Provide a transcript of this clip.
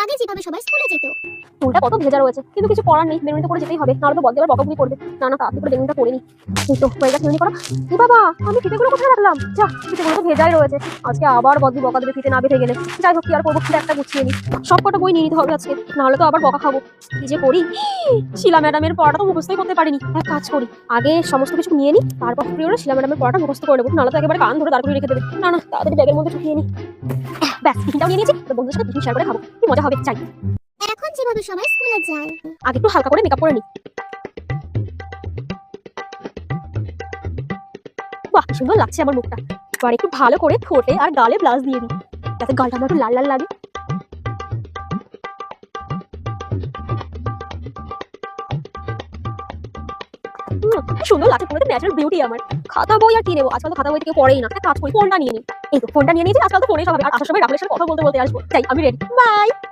আগে যেভাবে সবাই স্কুলে যেত। চুলটা কত ভেজা রয়েছে, কিন্তু কিছু করার নেই, বেনুনিটা করে যেতেই হবে, নাহলে তো বদ্দি আবার বকাবকি করবে। না না, তাড়াতাড়ি করে বেনুনিটা করে নি। এই তো হয়ে গেছে, বেনুনি করা। এ বাবা, আমি ফিতেগুলো কোথায় রাখলাম? যা, ফিতেগুলো তো ভেজাই রয়েছে। আজকে আবার বদ্দি বকা দেবে ফিতে না বেঁধে গেলে। যাই হোক, কি আর করবো, ফিতে একটা গুছিয়ে নি। সব কটা বই নিয়ে নিতে হবে আজকে, নাহলে তো আবার বকা খাবো। কি যে করি, শিলা ম্যাডামের পড়াটা তো মুখস্থই করতে পারিনি। এক কাজ করি, আগে সমস্ত কিছু নিয়ে নি, তারপর প্রিয়রা শিলা ম্যাডামের পড়াটা মুখস্থ করে নেবো, নাহলে তো একেবারে কান ধরে দাঁড় করে রেখে দেবে। না না, তাড়াতাড়ি ব্যাগের মধ্যে ঢুকিয়ে নি। ব্যাস, টিফিনটাও নিয়ে নিয়েছি, তো বন্ধুদের সাথে টিফিন শেয়ার করে খাবো, কি মজা হবে। চাই এখন যেভাবে সবাই স্কুলে যায়। আগে একটু হালকা করে মেকআপ করে নি। বাহ, কি সুন্দর লাগছে আমার মুখটা। এবার একটু ভালো করে ঠোঁটে আর গালে ব্লাশ দিয়ে দিই, যাতে গালটা আমার একটু লাল লাল লাগে। কি সুন্দর লাগছে, পুরো ন্যাচারাল বিউটি আমার। খাতা বই আর কি নেবো, আজকাল তো খাতা বই থেকে পড়েই না। এক কাজ করি, ফোনটা নিয়ে নিই। এই তো ফোনটা নিয়ে নিয়েছি, আজকাল তো ফোনে সব হবে। আর আসার সময় রাহুলের সাথে কথা বলতে বলতে আসবো। যাই, আমি রেডি, বাই।